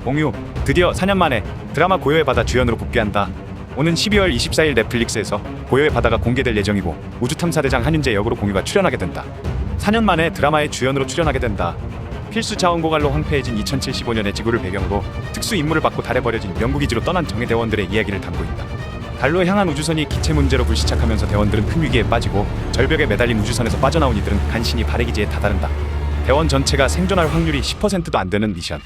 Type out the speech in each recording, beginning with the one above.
공유, 드디어 4년 만에 드라마 고요의 바다 주연으로 복귀한다. 오는 12월 24일 넷플릭스에서 고요의 바다가 공개될 예정이고 우주탐사대장 한윤재 역으로 공유가 출연하게 된다. 4년 만에 드라마의 주연으로 출연하게 된다. 필수 자원고갈로 황폐해진 2075년의 지구를 배경으로 특수 임무를 받고 달에 버려진 영국 이주로 떠난 정예 대원들의 이야기를 담고 있다. 달로 향한 우주선이 기체 문제로 불시착하면서 대원들은 큰 위기에 빠지고 절벽에 매달린 우주선에서 빠져나온 이들은 간신히 발의 기지에 다다른다. 대원 전체가 생존할 확률이 10%도 안 되는 미션.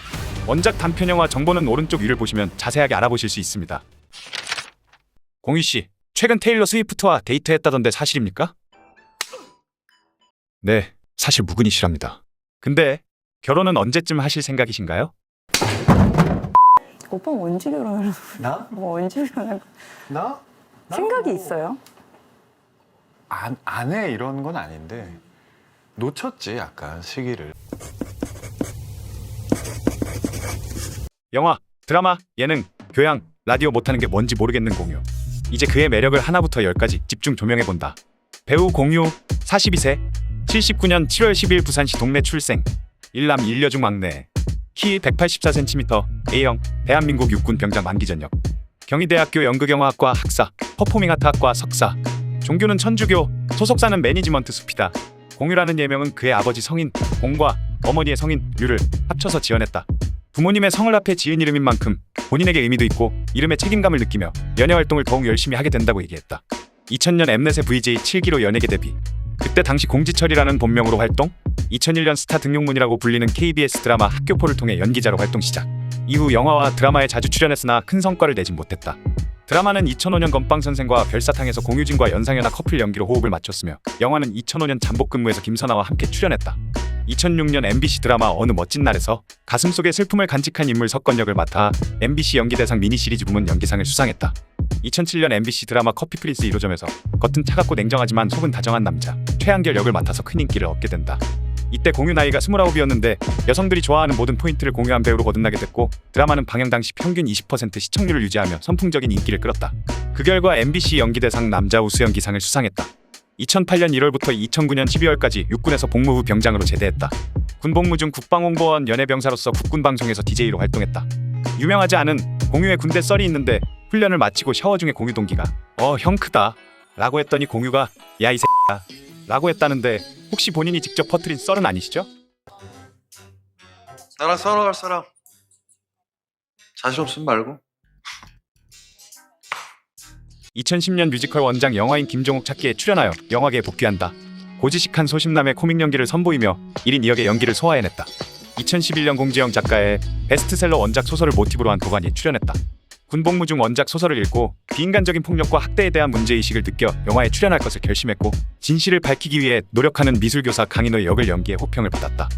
원작 단편 영화 정보는 오른쪽 위를 보시면 자세하게 알아보실 수 있습니다. 공유 씨, 최근 테일러 스위프트와 데이트했다던데 사실입니까? 네, 사실 무근이시랍니다. 근데 결혼은 언제쯤 하실 생각이신가요? 오빠 언제 결혼을? 나? 뭐 언제 결혼을? 나? 생각이 있어요? 안 해 이런 건 아닌데 놓쳤지 약간 시기를. 영화, 드라마, 예능, 교양, 라디오 못하는 게 뭔지 모르겠는 공유. 이제 그의 매력을 하나부터 10까지 집중 조명해본다. 배우 공유, 42세, 79년 7월 10일 부산시 동네 출생, 일남 1녀중 막내, 키 184cm, A형, 대한민국 육군 병장 만기 전역, 경희대학교 연극영화학과 학사, 퍼포밍아트학과 석사, 종교는 천주교, 소속사는 매니지먼트 숲이다. 공유라는 예명은 그의 아버지 성인 공과 어머니의 성인 류를 합쳐서 지어냈다. 부모님의 성을 합해 지은 이름인 만큼 본인에게 의미도 있고 이름에 책임감을 느끼며 연예 활동을 더욱 열심히 하게 된다고 얘기했다. 2000년 엠넷의 VJ 7기로 연예계 데뷔. 그때 당시 공지철이라는 본명으로 활동, 2001년 스타 등용문이라고 불리는 KBS 드라마 학교포를 통해 연기자로 활동 시작. 이후 영화와 드라마에 자주 출연했으나 큰 성과를 내진 못했다. 드라마는 2005년 건빵선생과 별사탕에서 공유진과 연상연하 커플 연기로 호흡을 맞췄으며 영화는 2005년 잠복근무에서 김선아와 함께 출연했다. 2006년 MBC 드라마 어느 멋진 날에서 가슴속의 슬픔을 간직한 인물 석건 역을 맡아 MBC 연기대상 미니시리즈 부문 연기상을 수상했다. 2007년 MBC 드라마 커피 프린스 1호점에서 겉은 차갑고 냉정하지만 속은 다정한 남자 최한결 역을 맡아서 큰 인기를 얻게 된다. 이때 공유 나이가 29이었는데 여성들이 좋아하는 모든 포인트를 공유한 배우로 거듭나게 됐고 드라마는 방영 당시 평균 20% 시청률을 유지하며 선풍적인 인기를 끌었다. 그 결과 MBC 연기대상 남자 우수연기상을 수상했다. 2008년 1월부터 2009년 12월까지 육군에서 복무 후 병장으로 제대했다. 군복무 중 국방홍보원 연예병사로서 국군방송에서 DJ로 활동했다. 유명하지 않은 공유의 군대 썰이 있는데 훈련을 마치고 샤워 중에 공유 동기가 형 크다 라고 했더니 공유가 야 이 새끼야 라고 했다는데 혹시 본인이 직접 퍼뜨린 썰은 아니시죠? 나랑 싸우러 사람 자신 없으면 말고. 2010년 뮤지컬 원작 영화인 김종욱 찾기에 출연하여 영화계에 복귀한다. 고지식한 소심남의 코믹 연기를 선보이며 1인 2역의 연기를 소화해냈다. 2011년 공지영 작가의 베스트셀러 원작 소설을 모티브로 한 도가니에 출연했다. 군복무 중 원작 소설을 읽고 비인간적인 폭력과 학대에 대한 문제의식을 느껴 영화에 출연할 것을 결심했고 진실을 밝히기 위해 노력하는 미술교사 강인호의 역을 연기해 호평을 받았다.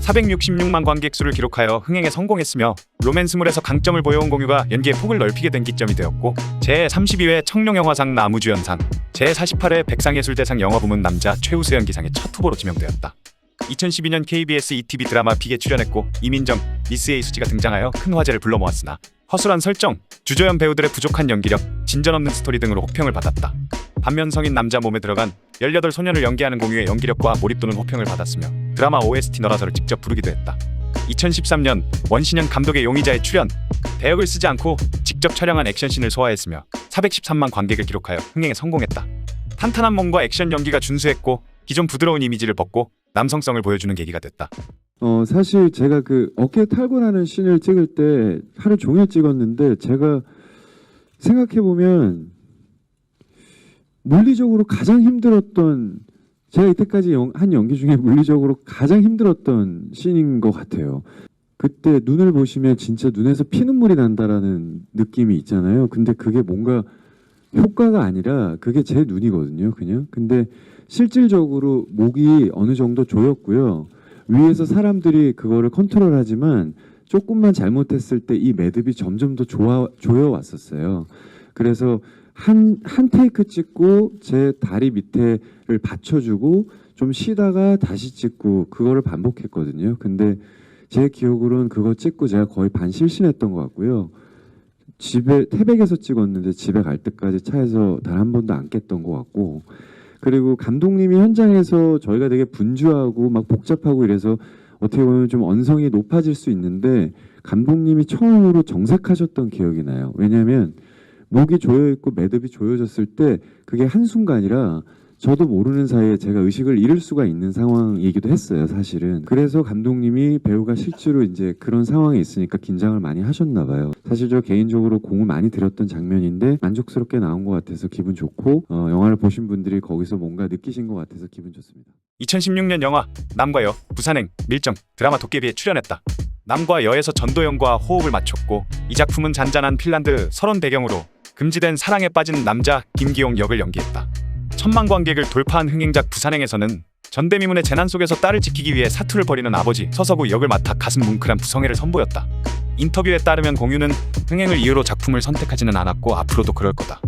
466만 관객 수를 기록하여 흥행에 성공했으며 로맨스물에서 강점을 보여온 공유가 연기의 폭을 넓히게 된 기점이 되었고 제32회 청룡영화상 나무주연상, 제48회 백상예술대상 영화부문 남자 최우수 연기상의 첫 후보로 지명되었다. 2012년 KBS ETV 드라마 빅에 출연했고 이민정, 미스 에이수지가 등장하여 큰 화제를 불러 모았으나 허술한 설정, 주조연 배우들의 부족한 연기력, 진전 없는 스토리 등으로 호평을 받았다. 반면 성인 남자 몸에 들어간 18 소년을 연기하는 공유의 연기력과 몰입도는 호평을 받았으며 드라마 OST 너라서를 직접 부르기도 했다. 2013년 원신현 감독의 용의자에 출연, 대역을 쓰지 않고 직접 촬영한 액션씬을 소화했으며 413만 관객을 기록하여 흥행에 성공했다. 탄탄한 몸과 액션 연기가 준수했고 기존 부드러운 이미지를 벗고 남성성을 보여주는 계기가 됐다. 사실 제가 그 어깨 탈고 나는 씬을 찍을 때 하루 종일 찍었는데 제가 생각해보면 물리적으로 가장 힘들었던, 제가 이때까지 한 연기 중에 물리적으로 가장 힘들었던 씬인 것 같아요. 그때 눈을 보시면 진짜 눈에서 피눈물이 난다라는 느낌이 있잖아요. 근데 그게 뭔가 효과가 아니라 그게 제 눈이거든요, 그냥. 근데 실질적으로 목이 어느 정도 조였고요. 위에서 사람들이 그거를 컨트롤하지만 조금만 잘못했을 때 이 매듭이 점점 더 조여왔었어요. 그래서 한 테이크 찍고 제 다리 밑에를 받쳐주고 좀 쉬다가 다시 찍고 그거를 반복했거든요. 근데 제 기억으로는 그거 찍고 제가 거의 반실신했던 것 같고요. 집에 태백에서 찍었는데 집에 갈 때까지 차에서 단 한 번도 안 깼던 것 같고, 그리고 감독님이 현장에서 저희가 되게 분주하고 막 복잡하고 이래서 어떻게 보면 좀 언성이 높아질 수 있는데 감독님이 처음으로 정색하셨던 기억이 나요. 왜냐하면 목이 조여 있고 매듭이 조여졌을 때 그게 한순간이라 저도 모르는 사이에 제가 의식을 잃을 수가 있는 상황이기도 했어요, 사실은. 그래서 감독님이 배우가 실제로 이제 그런 상황에 있으니까 긴장을 많이 하셨나 봐요. 사실 저 개인적으로 공을 많이 들였던 장면인데 만족스럽게 나온 것 같아서 기분 좋고 영화를 보신 분들이 거기서 뭔가 느끼신 것 같아서 기분 좋습니다. 2016년 영화 남과 여, 부산행, 밀정, 드라마 도깨비에 출연했다. 남과 여에서 전도연과 호흡을 맞췄고 이 작품은 잔잔한 핀란드 설원 배경으로 금지된 사랑에 빠진 남자 김기용 역을 연기했다. 천만 관객을 돌파한 흥행작 부산행에서는 전대미문의 재난 속에서 딸을 지키기 위해 사투를 벌이는 아버지 서서구 역을 맡아 가슴 뭉클한 부성애를 선보였다. 인터뷰에 따르면 공유는 흥행을 이유로 작품을 선택하지는 않았고 앞으로도 그럴 거다.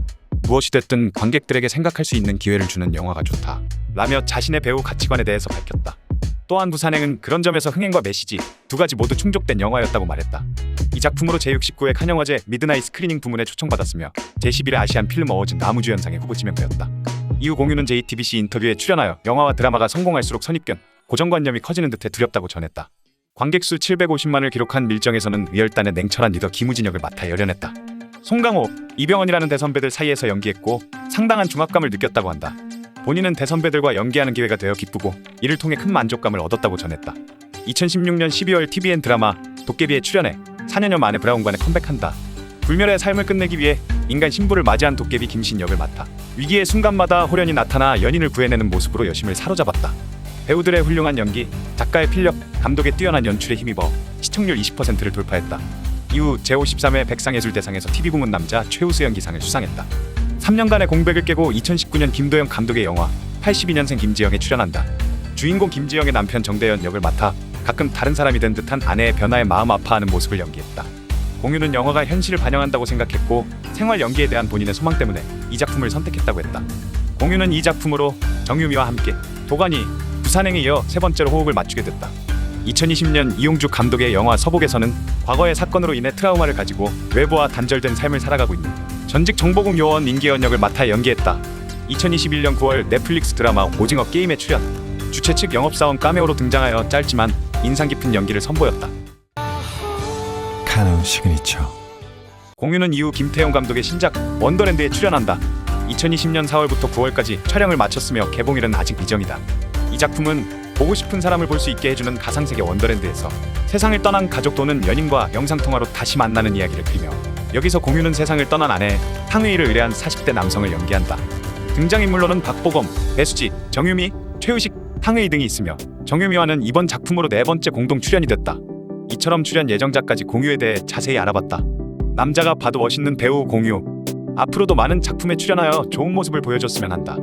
무엇이 됐든 관객들에게 생각할 수 있는 기회를 주는 영화가 좋다 라며 자신의 배우 가치관에 대해서 밝혔다. 또한 부산행은 그런 점에서 흥행과 메시지 두 가지 모두 충족된 영화였다고 말했다. 이 작품으로 제69회 칸영화제 미드나잇 스크리닝 부문에 초청받았으며 제11회 아시안 필름 어워즈 나무주연상의 후보 지명되었다. 이후 공유는 JTBC 인터뷰에 출연하여 영화와 드라마가 성공할수록 선입견, 고정관념이 커지는 듯해 두렵다고 전했다. 관객수 750만을 기록한 밀정에서는 위열단의 냉철한 리더 김우진 역을 맡아 열연했다. 송강호, 이병헌이라는 대선배들 사이에서 연기했고 상당한 중압감을 느꼈다고 한다. 본인은 대선배들과 연기하는 기회가 되어 기쁘고 이를 통해 큰 만족감을 얻었다고 전했다. 2016년 12월 TVN 드라마 도깨비에 출연해 4년여 만에 브라운관에 컴백한다. 불멸의 삶을 끝내기 위해 인간 신부를 맞이한 도깨비 김신 역을 맡아 위기의 순간마다 호련히 나타나 연인을 구해내는 모습으로 여심을 사로잡았다. 배우들의 훌륭한 연기, 작가의 필력, 감독의 뛰어난 연출에 힘입어 시청률 20%를 돌파했다. 이후 제53회 백상예술대상에서 TV부문 남자 최우수 연기상을 수상했다. 3년간의 공백을 깨고 2019년 김도영 감독의 영화 82년생 김지영에 출연한다. 주인공 김지영의 남편 정대현 역을 맡아 가끔 다른 사람이 된 듯한 아내의 변화에 마음 아파하는 모습을 연기했다. 공유는 영화가 현실을 반영한다고 생각했고 생활 연기에 대한 본인의 소망 때문에 이 작품을 선택했다고 했다. 공유는 이 작품으로 정유미와 함께 도가니, 부산행에 이어 세 번째로 호흡을 맞추게 됐다. 2020년 이용주 감독의 영화 서복에서는 과거의 사건으로 인해 트라우마를 가지고 외부와 단절된 삶을 살아가고 있는 전직 정보국 요원 임계연 역을 맡아 연기했다. 2021년 9월 넷플릭스 드라마 오징어 게임에 출연, 주최 측 영업사원 카메오로 등장하여 짧지만 인상 깊은 연기를 선보였다. 카누 시그니처. 공유는 이후 김태형 감독의 신작 원더랜드에 출연한다. 2020년 4월부터 9월까지 촬영을 마쳤으며 개봉일은 아직 미정이다. 이 작품은 보고 싶은 사람을 볼 수 있게 해주는 가상세계 원더랜드에서 세상을 떠난 가족 또는 연인과 영상통화로 다시 만나는 이야기를 그리며 여기서 공유는 세상을 떠난 아내 탕웨이를 의뢰한 40대 남성을 연기한다. 등장인물로는 박보검, 배수지, 정유미, 최우식, 탕웨이 등이 있으며 정유미와는 이번 작품으로 4번째 공동 출연이 됐다. 이처럼 출연 예정작까지 공유에 대해 자세히 알아봤다. 남자가 봐도 멋있는 배우 공유. 앞으로도 많은 작품에 출연하여 좋은 모습을 보여줬으면 한다.